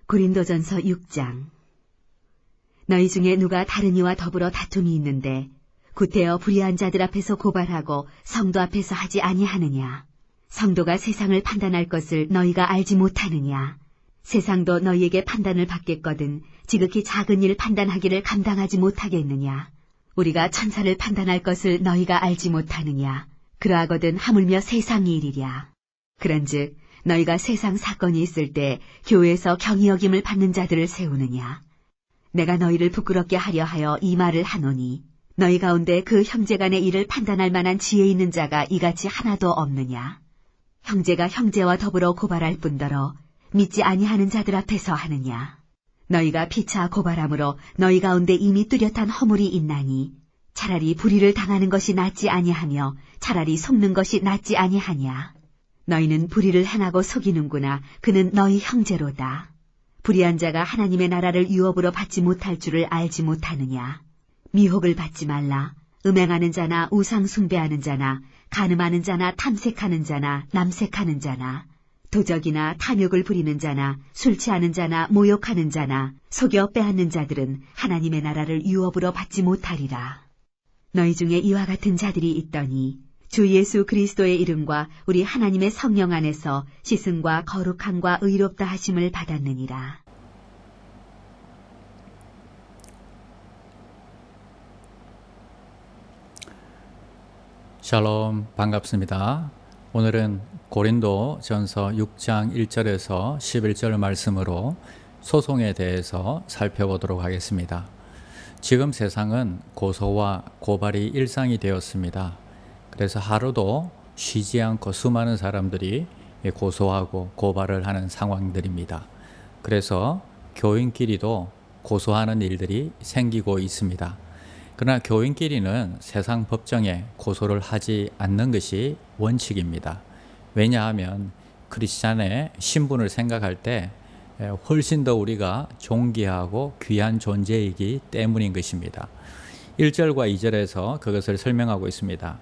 고린도전서 6장. 너희 중에 누가 다른 이와 더불어 다툼이 있는데 구태여 불의한 자들 앞에서 고발하고 성도 앞에서 하지 아니하느냐? 성도가 세상을 판단할 것을 너희가 알지 못하느냐? 세상도 너희에게 판단을 받겠거든 지극히 작은 일 판단하기를 감당하지 못하겠느냐? 우리가 천사를 판단할 것을 너희가 알지 못하느냐? 그러하거든 하물며 세상의 일이랴. 그런즉 너희가 세상 사건이 있을 때 교회에서 경히 여김을 받는 자들을 세우느냐? 내가 너희를 부끄럽게 하려 하여 이 말을 하노니 너희 가운데 그 형제간의 일을 판단할 만한 지혜 있는 자가 이같이 하나도 없느냐? 형제가 형제와 더불어 고발할 뿐더러 믿지 아니하는 자들 앞에서 하느냐? 너희가 피차 고발함으로 너희 가운데 이미 뚜렷한 허물이 있나니 차라리 불의를 당하는 것이 낫지 아니하며 차라리 속는 것이 낫지 아니하냐? 너희는 불의를 행하고 속이는구나. 그는 너희 형제로다. 불의한 자가 하나님의 나라를 유업으로 받지 못할 줄을 알지 못하느냐? 미혹을 받지 말라. 음행하는 자나 우상 숭배하는 자나 간음하는 자나 탐색하는 자나 남색하는 자나 도적이나 탐욕을 부리는 자나 술 취하는 자나 모욕하는 자나 속여 빼앗는 자들은 하나님의 나라를 유업으로 받지 못하리라. 너희 중에 이와 같은 자들이 있더니 주 예수 그리스도의 이름과 우리 하나님의 성령 안에서 씻음과 거룩함과 의롭다 하심을 받았느니라. 샬롬, 반갑습니다. 오늘은 고린도 전서 6장 1절에서 11절 말씀으로 소송에 대해서 살펴보도록 하겠습니다. 지금 세상은 고소와 고발이 일상이 되었습니다. 그래서 하루도 쉬지 않고 수많은 사람들이 고소하고 고발을 하는 상황들입니다. 그래서 교인끼리도 고소하는 일들이 생기고 있습니다. 그러나 교인끼리는 세상 법정에 고소를 하지 않는 것이 원칙입니다. 왜냐하면 크리스찬의 신분을 생각할 때 훨씬 더 우리가 존귀하고 귀한 존재이기 때문인 것입니다. 1절과 2절에서 그것을 설명하고 있습니다.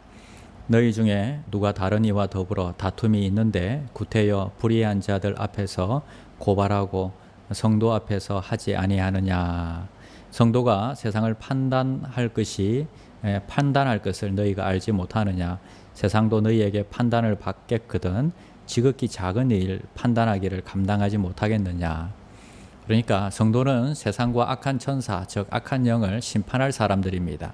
너희 중에 누가 다른 이와 더불어 다툼이 있는데 구태여 불의한 자들 앞에서 고발하고 성도 앞에서 하지 아니하느냐? 성도가 세상을 판단할 것을 너희가 알지 못하느냐? 세상도 너희에게 판단을 받겠거든 지극히 작은 일 판단하기를 감당하지 못하겠느냐? 그러니까 성도는 세상과 악한 천사, 즉 악한 영을 심판할 사람들입니다.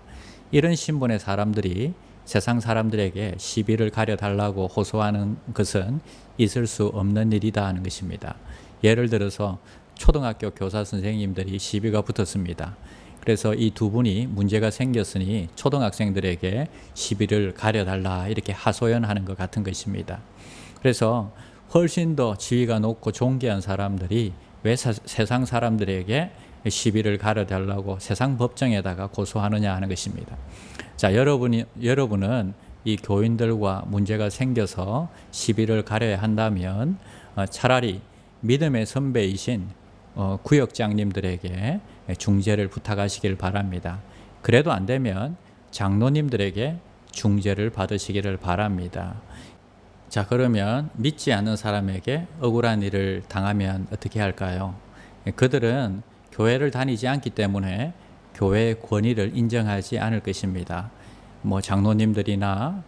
이런 신분의 사람들이 세상 사람들에게 시비를 가려달라고 호소하는 것은 있을 수 없는 일이다 하는 것입니다. 예를 들어서 초등학교 교사 선생님들이 시비가 붙었습니다. 그래서 이 두 분이 문제가 생겼으니 초등학생들에게 시비를 가려달라 이렇게 하소연하는 것 같은 것입니다. 그래서 훨씬 더 지위가 높고 존귀한 사람들이 왜 세상 사람들에게 시비를 가려달라고 세상 법정에다가 고소하느냐 하는 것입니다. 자, 여러분은 이 교인들과 문제가 생겨서 시비를 가려야 한다면 차라리 믿음의 선배이신 구역장님들에게 중재를 부탁하시길 바랍니다. 그래도 안 되면 장로님들에게 중재를 받으시기를 바랍니다. 자, 그러면 믿지 않는 사람에게 억울한 일을 당하면 어떻게 할까요? 그들은 교회를 다니지 않기 때문에 교회의 권위를 인정하지 않을 것입니다. 장로님들이나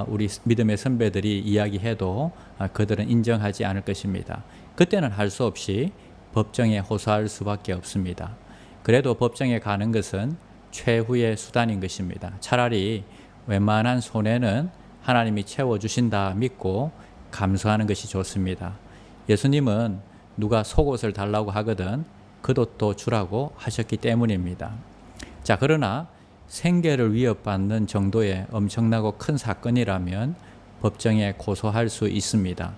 우리 믿음의 선배들이 이야기해도 그들은 인정하지 않을 것입니다. 그때는 할 수 없이 법정에 호소할 수밖에 없습니다. 그래도 법정에 가는 것은 최후의 수단인 것입니다. 차라리 웬만한 손해는 하나님이 채워주신다 믿고 감수하는 것이 좋습니다. 예수님은 누가 속옷을 달라고 하거든 겉옷도 주라고 하셨기 때문입니다. 자, 그러나 생계를 위협받는 정도의 엄청나고 큰 사건이라면 법정에 고소할 수 있습니다.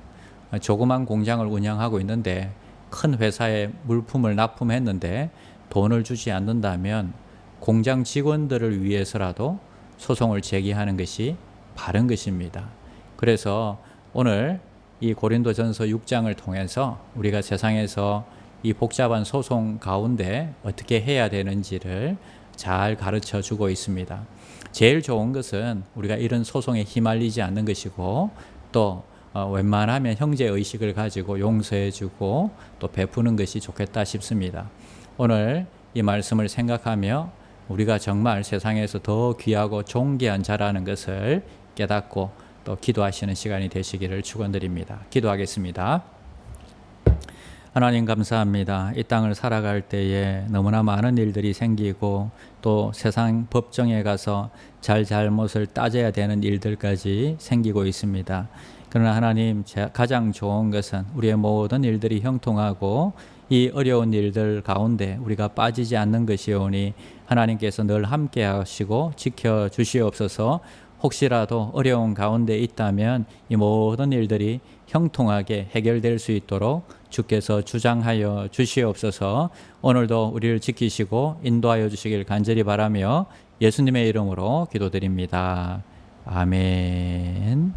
조그만 공장을 운영하고 있는데 큰 회사에 물품을 납품했는데 돈을 주지 않는다면 공장 직원들을 위해서라도 소송을 제기하는 것이 바른 것입니다. 그래서 오늘 이 고린도전서 6장을 통해서 우리가 세상에서 이 복잡한 소송 가운데 어떻게 해야 되는지를 잘 가르쳐 주고 있습니다. 제일 좋은 것은 우리가 이런 소송에 휘말리지 않는 것이고 또 웬만하면 형제 의식을 가지고 용서해주고 또 베푸는 것이 좋겠다 싶습니다. 오늘 이 말씀을 생각하며 우리가 정말 세상에서 더 귀하고 존귀한 자라는 것을 깨닫고 또 기도하시는 시간이 되시기를 축원드립니다. 기도하겠습니다. 하나님 감사합니다. 이 땅을 살아갈 때에 너무나 많은 일들이 생기고 또 세상 법정에 가서 잘못을 따져야 되는 일들까지 생기고 있습니다. 그러나 하나님, 가장 좋은 것은 우리의 모든 일들이 형통하고 이 어려운 일들 가운데 우리가 빠지지 않는 것이오니 하나님께서 늘 함께 하시고 지켜주시옵소서. 혹시라도 어려운 가운데 있다면 이 모든 일들이 형통하게 해결될 수 있도록 주께서 주장하여 주시옵소서. 오늘도 우리를 지키시고 인도하여 주시길 간절히 바라며 예수님의 이름으로 기도드립니다. 아멘.